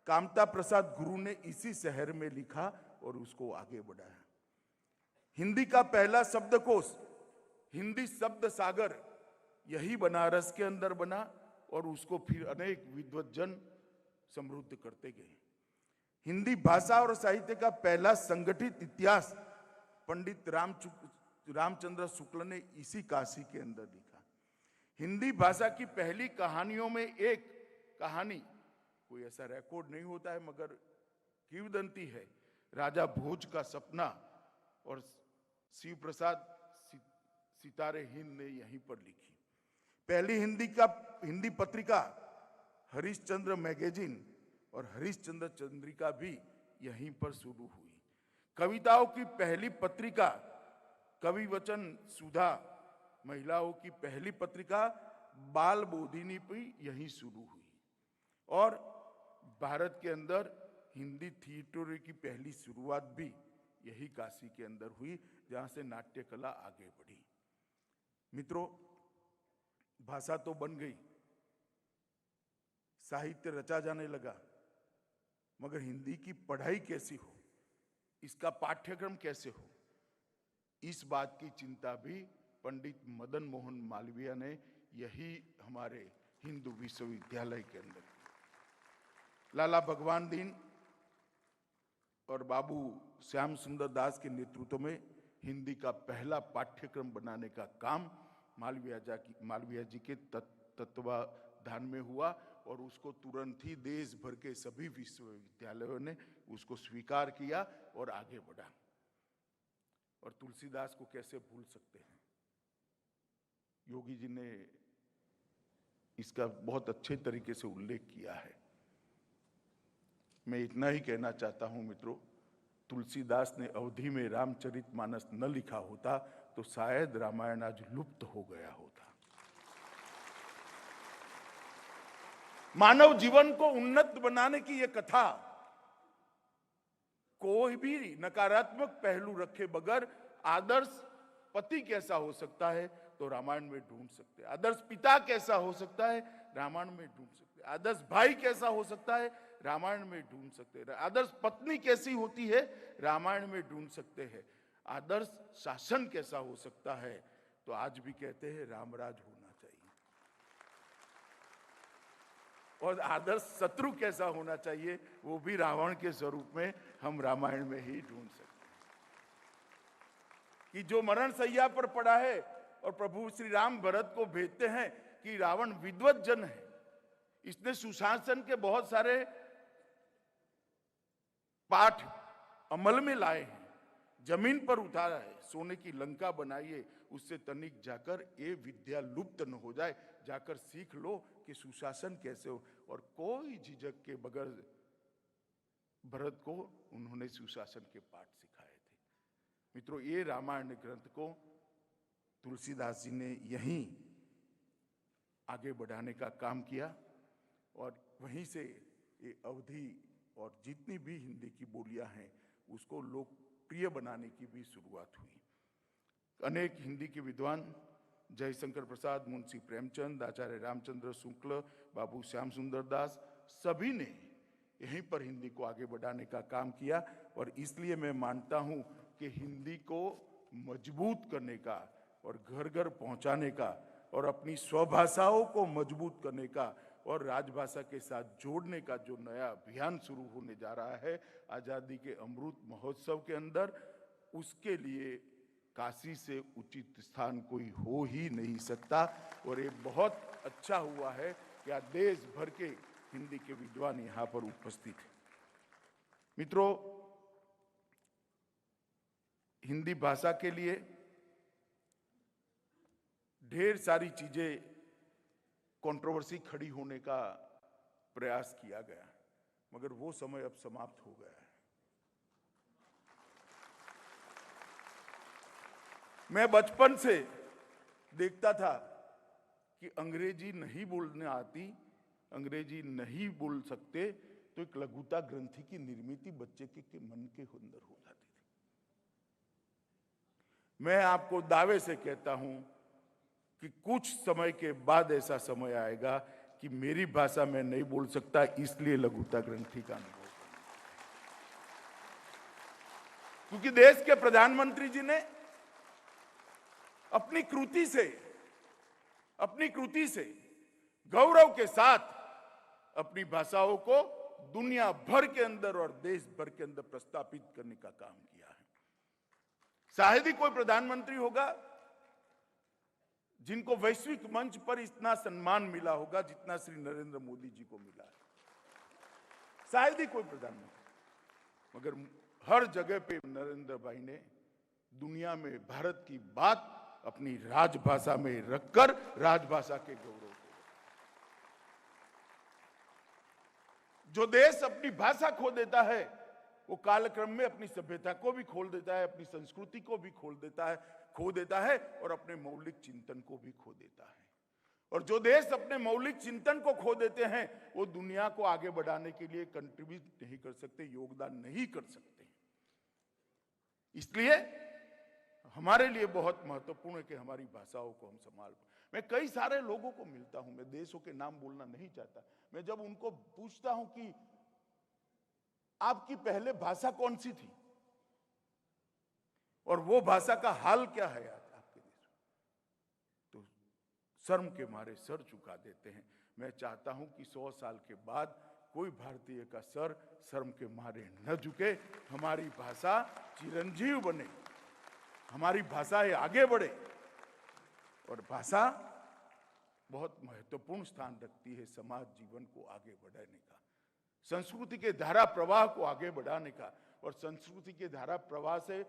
कामता प्रसाद गुरु ने इसी शहर में लिखा और उसको आगे बढ़ाया। हिंदी का पहला शब्दकोश, हिंदी शब्द सागर, यही बनारस के अंदर बना और उसको फिर अनेक विद्वज्जन समृद्ध करते गए। हिंदी भाषा और साहित्य का पहला संगठित इतिहास पंडित रामचंद्र शुक्ल ने इसी काशी के अंदर लिखा। हिंदी भाषा की पहली कहानियों में एक कहानी, कोई ऐसा रिकॉर्ड नहीं होता है मगर किंवदंती है, राजा भोज का सपना, और शिव प्रसाद सितारे हिंद ने यहीं पर लिखी। पहली हिंदी पत्रिका हरिश्चंद्र मैगजीन और हरिश्चंद्र चंद्रिका भी यहीं पर शुरू हुई। कविताओं की पहली पत्रिका कवि वचन सुधा, महिलाओं की पहली पत्रिका बाल बोधिनी भी यहीं शुरू हुई। और भारत के अंदर हिंदी थिएटर की पहली शुरुआत भी यही काशी के अंदर हुई, जहां से नाट्य कला आगे बढ़ी। मित्रों, भाषा तो बन गई, साहित्य रचा जाने लगा, मगर हिंदी की पढ़ाई कैसी हो, इसका पाठ्यक्रम कैसे हो, इस बात की चिंता भी पंडित मदन मोहन मालवीय ने यही हमारे हिंदू विश्वविद्यालय के अंदर, लाला भगवान दीन और बाबू श्याम सुंदर दास के नेतृत्व में हिंदी का पहला पाठ्यक्रम बनाने का काम मालवीय जी के तत्वाधान में हुआ और उसको तुरंत ही देश भर के सभी विश्वविद्यालयों ने उसको स्वीकार किया और आगे बढ़ा। और तुलसीदास को कैसे भूल सकते हैं, योगी जी ने इसका बहुत अच्छे तरीके से उल्लेख किया है। मैं इतना ही कहना चाहता हूं मित्रों, तुलसीदास ने अवधि में रामचरितमानस न लिखा होता तो शायद रामायण आज लुप्त हो गया होता। मानव जीवन को उन्नत बनाने की यह कथा कोई भी नकारात्मक पहलू रखे बगैर आदर्श पति कैसा हो सकता है तो रामायण में ढूंढ सकते हैं, आदर्श पिता कैसा हो सकता है रामायण में ढूंढ सकते हैं, आदर्श भाई कैसा हो सकता है रामायण में ढूंढ सकते हैं, आदर्श पत्नी कैसी होती है रामायण में ढूंढ सकते हैं, आदर्श शासन कैसा हो सकता है तो आज भी कहते हैं रामराज होना चाहिए, और आदर्श शत्रु कैसा होना चाहिए वो भी रावण के स्वरूप में हम रामायण में ही ढूंढ सकते हैं। कि जो मरण सैया पर पड़ा है और प्रभु श्री राम भरत को भेजते हैं कि रावण विद्वत जन है, इसने सुशासन के बहुत सारे पाठ अमल में लाए हैं, जमीन पर उतारा है, सोने की लंका बनाइए, उससे तनिक जाकर ये विद्या लुप्त न हो जाए, जाकर सीख लो कि सुशासन कैसे हो। और कोई झिझक के बगैर भरत को उन्होंने सुशासन के पाठ सिखाए थे। मित्रों, ये रामायण ग्रंथ को तुलसीदास जी ने यहीं आगे बढ़ाने का काम किया और वहीं से ये अवधि और जितनी भी हिंदी की बोलियां हैं उसको लोकप्रिय बनाने की भी शुरुआत हुई। अनेक हिंदी के विद्वान जयशंकर प्रसाद, मुंशी प्रेमचंद, आचार्य रामचंद्र शुक्ल, बाबू श्याम सुंदर दास, सभी ने यहीं पर हिंदी को आगे बढ़ाने का काम किया। और इसलिए मैं मानता हूं कि हिंदी को मजबूत करने का और घर घर पहुंचाने का और अपनी स्वभाषाओं को मजबूत करने का और राजभाषा के साथ जोड़ने का जो नया अभियान शुरू होने जा रहा है आज़ादी के अमृत महोत्सव के अंदर, उसके लिए काशी से उचित स्थान कोई हो ही नहीं सकता। और ये बहुत अच्छा हुआ है कि आज देश भर के हिंदी के विद्वान यहाँ पर उपस्थित हैं। मित्रों, हिंदी भाषा के लिए ढेर सारी चीजें कंट्रोवर्सी खड़ी होने का प्रयास किया गया, मगर वो समय अब समाप्त हो गया है। मैं बचपन से देखता था कि अंग्रेजी नहीं बोलने आती, अंग्रेजी नहीं बोल सकते तो एक लघुता ग्रंथि की निर्मित बच्चे के मन के अंदर हो जाती थी। मैं आपको दावे से कहता हूं कि कुछ समय के बाद ऐसा समय आएगा कि मेरी भाषा में नहीं बोल सकता, इसलिए लघुता ग्रंथि का अनुभव। क्योंकि देश के प्रधानमंत्री जी ने अपनी कृति से गौरव के साथ अपनी भाषाओं को दुनिया भर के अंदर और देश भर के अंदर प्रस्थापित करने का काम किया है। शायद ही कोई प्रधानमंत्री होगा जिनको वैश्विक मंच पर इतना सम्मान मिला होगा जितना श्री नरेंद्र मोदी जी को मिला है। शायद ही कोई प्रधानमंत्री, मगर हर जगह पे नरेंद्र भाई ने दुनिया में भारत की बात अपनी राजभाषा में रखकर राजभाषा के गौरव को, जो देश अपनी भाषा खो देता है वो कालक्रम में अपनी सभ्यता को भी खो देता है, अपनी संस्कृति को भी खो देता है और अपने मौलिक चिंतन को भी खो देता है। और जो देश अपने मौलिक चिंतन को खो देते हैं वो दुनिया को आगे बढ़ाने के लिए कंट्रीब्यूट नहीं कर सकते, योगदान नहीं कर सकते। इसलिए हमारे लिए बहुत महत्वपूर्ण है कि हमारी भाषाओं को हम संभाल पाए। मैं कई सारे लोगों को मिलता हूं, मैं देशों के नाम बोलना नहीं चाहता, मैं जब उनको पूछता हूं कि आपकी पहले भाषा कौन सी थी और वो भाषा का हाल क्या है आज आपके देश में, तो शर्म के मारे सर झुका देते हैं। मैं चाहता हूं कि 100 साल के बाद कोई भारतीय का सर शर्म के मारे न झुके, हमारी भाषा चिरंजीव बने, हमारी भाषाएं आगे बढ़े। और भाषा बहुत महत्वपूर्ण स्थान रखती है समाज जीवन को आगे बढ़ाने का, संस्कृति के धारा प्रवाह को आगे बढ़ाने का। और संस्कृति के धारा प्रवाह से